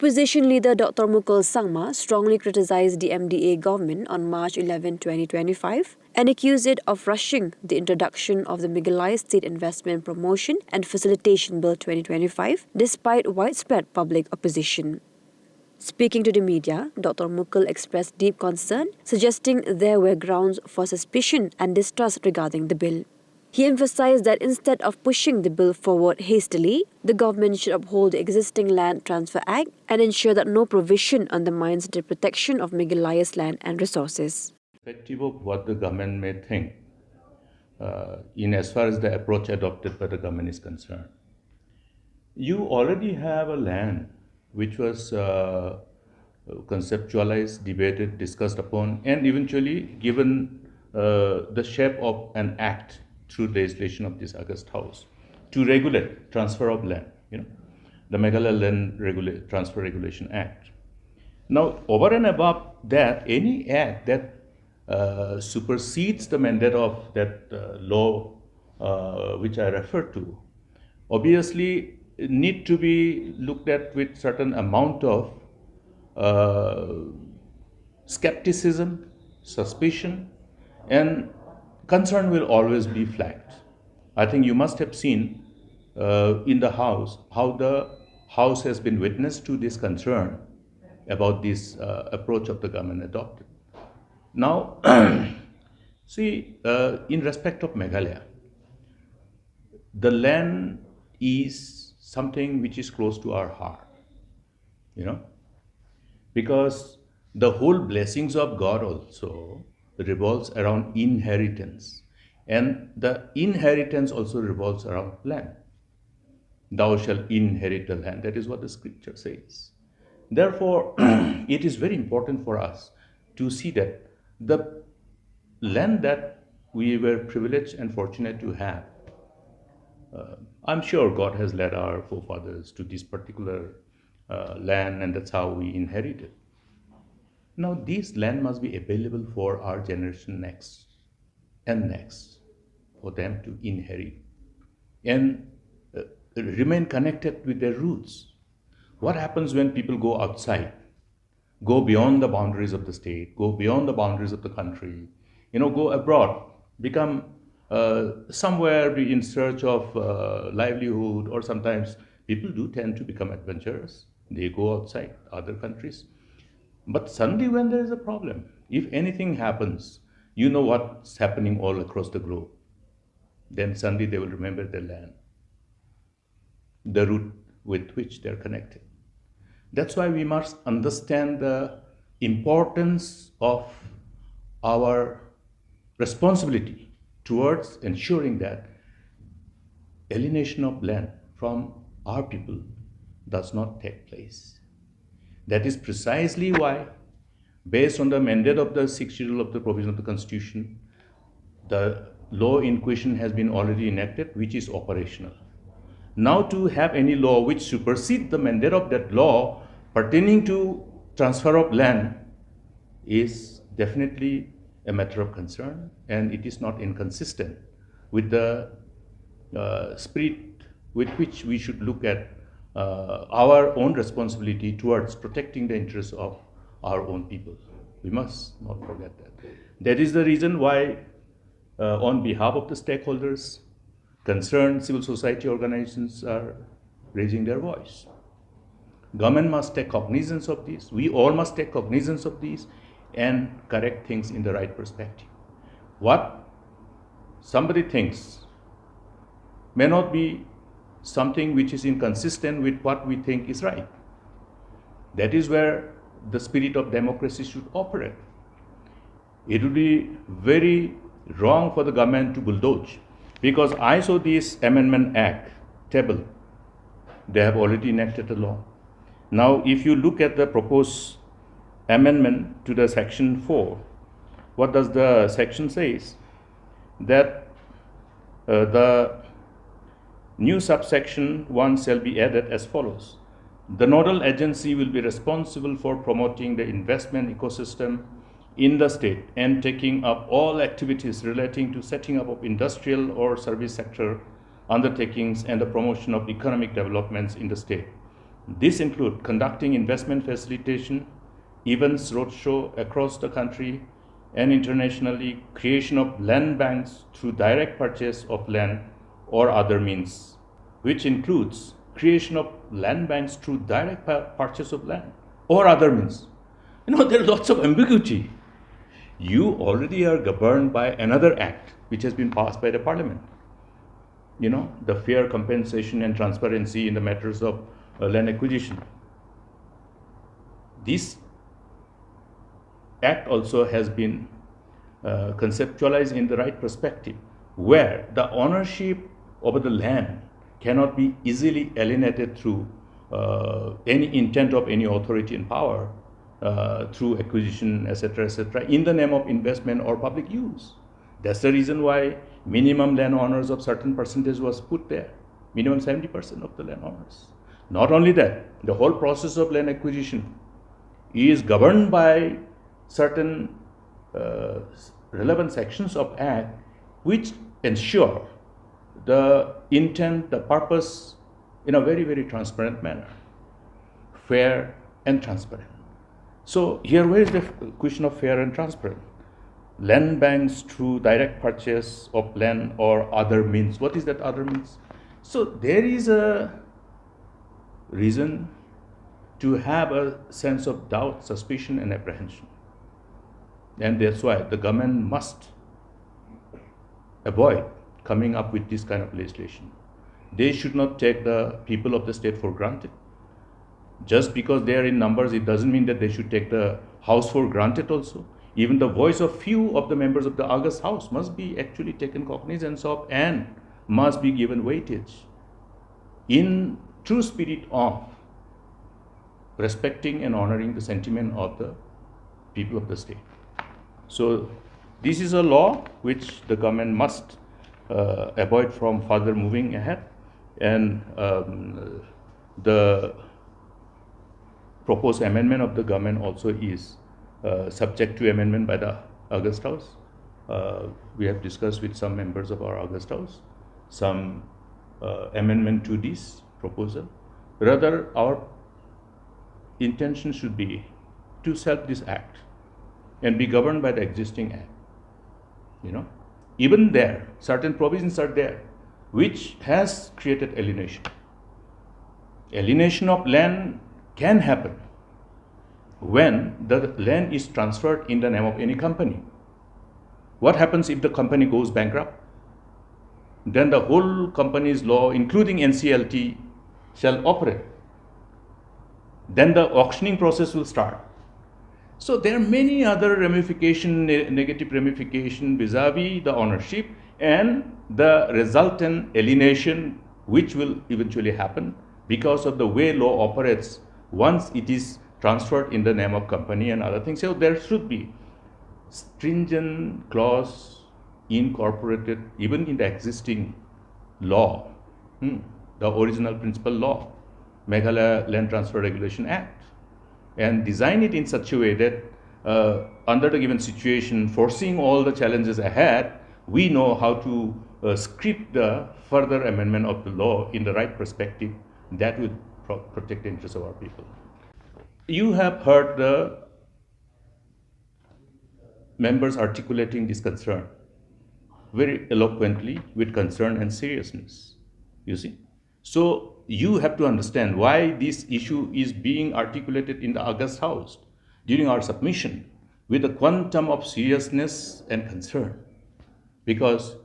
Opposition leader Dr. Mukul Sangma strongly criticized the MDA government on March 11, 2025 and accused it of rushing the introduction of the Meghalaya State Investment Promotion and Facilitation Bill 2025 despite widespread public opposition. Speaking to the media, Dr. Mukul expressed deep concern, suggesting there were grounds for suspicion and distrust regarding the bill. He emphasized that instead of pushing the bill forward hastily, the government should uphold the existing Land Transfer Act and ensure that no provision undermines the protection of Meghalaya's land and resources. Irrespective of what the government may think, in as far as the approach adopted by the government is concerned, you already have a land which was conceptualized, debated, discussed upon, and eventually given the shape of an act through legislation of this August House to regulate transfer of land, the Meghalaya Land Transfer Regulation Act. Now, over and above that, any act that supersedes the mandate of that law which I referred to, obviously need to be looked at with certain amount of skepticism, suspicion, and concern will always be flagged. I think you must have seen in the House how the House has been witness to this concern about this approach of the government adopted. Now, see, in respect of Meghalaya, the land is something which is close to our heart, because the whole blessings of God also revolves around inheritance, and the inheritance also revolves around land. Thou shalt inherit the land. That is what the scripture says. Therefore, it is very important for us to see that the land that we were privileged and fortunate to have, I'm sure God has led our forefathers to this particular land, and that's how we inherited. Now, this land must be available for our generation next and next, for them to inherit and remain connected with their roots. What happens when people go outside, go beyond the boundaries of the state, go beyond the boundaries of the country, go abroad, become somewhere be in search of livelihood, or sometimes people do tend to become adventurous. They go outside other countries. But suddenly when there is a problem, if anything happens, you know what's happening all across the globe, then suddenly they will remember their land, the root with which they're connected. That's why we must understand the importance of our responsibility towards ensuring that alienation of land from our people does not take place. That is precisely why, based on the mandate of the 6th schedule of the provision of the Constitution, the law in question has been already enacted, which is operational. Now, to have any law which supersedes the mandate of that law pertaining to transfer of land is definitely a matter of concern, and it is not inconsistent with the spirit with which we should look at our own responsibility towards protecting the interests of our own people. We must not forget that. That is the reason why, on behalf of the stakeholders, concerned civil society organizations are raising their voice. Government must take cognizance of this. We all must take cognizance of this and correct things in the right perspective. What somebody thinks may not be something which is inconsistent with what we think is right. That is where the spirit of democracy should operate. It would be very wrong for the government to bulldoze, because I saw this Amendment Act table. They have already enacted a law. Now, if you look at the proposed amendment to the section 4, what does the section says? That the new subsection 1 shall be added as follows. The nodal agency will be responsible for promoting the investment ecosystem in the state and taking up all activities relating to setting up of industrial or service sector undertakings and the promotion of economic developments in the state, This includes conducting investment facilitation, events, roadshow across the country and internationally, creation of land banks through direct purchase of land or other means, which includes creation of land banks through direct purchase of land or other means. There are lots of ambiguity. You already are governed by another act which has been passed by the parliament. The fair compensation and transparency in the matters of land acquisition. This act also has been conceptualized in the right perspective, where the ownership over the land cannot be easily alienated through any intent of any authority and power through acquisition, etc., in the name of investment or public use. That's the reason why minimum land owners of certain percentage was put there, minimum 70% of the land owners. Not only that, the whole process of land acquisition is governed by certain relevant sections of Act which ensure the intent, the purpose in a very, very transparent manner, fair and transparent. So here, where is the question of fair and transparent? Land banks through direct purchase of land or other means. What is that other means? So there is a reason to have a sense of doubt, suspicion, and apprehension. And that's why the government must avoid coming up with this kind of legislation. They should not take the people of the state for granted. Just because they are in numbers, it doesn't mean that they should take the House for granted also. Even the voice of few of the members of the August House must be actually taken cognizance of and must be given weightage in true spirit of respecting and honoring the sentiment of the people of the state. So this is a law which the government must avoid from further moving ahead, and the proposed amendment of the government also is subject to amendment by the August House. We have discussed with some members of our August House some amendment to this proposal. Rather, our intention should be to shelve this act and be governed by the existing act. Even there, certain provisions are there which has created alienation. Alienation of land can happen when the land is transferred in the name of any company. What happens if the company goes bankrupt? Then the whole company's law, including NCLT, shall operate. Then the auctioning process will start. So there are many other negative ramifications vis-a-vis the ownership and the resultant alienation which will eventually happen because of the way law operates once it is transferred in the name of company and other things. So there should be stringent clause incorporated even in the existing law, the original principal law, Meghalaya Land Transfer Regulation Act, and design it in such a way that under the given situation, foreseeing all the challenges ahead, we know how to script the further amendment of the law in the right perspective that will protect the interests of our people. You have heard the members articulating this concern very eloquently, with concern and seriousness, you see. So you have to understand why this issue is being articulated in the August House during our submission with a quantum of seriousness and concern, because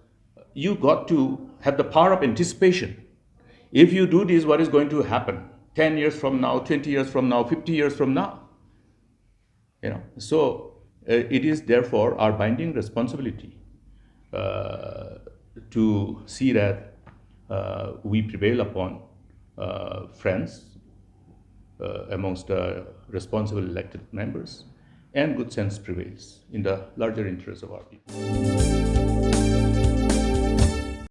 you got to have the power of anticipation. If you do this, what is going to happen 10 years from now, 20 years from now, 50 years from now? So it is therefore our binding responsibility to see that we prevail upon friends amongst the responsible elected members, and good sense prevails in the larger interests of our people.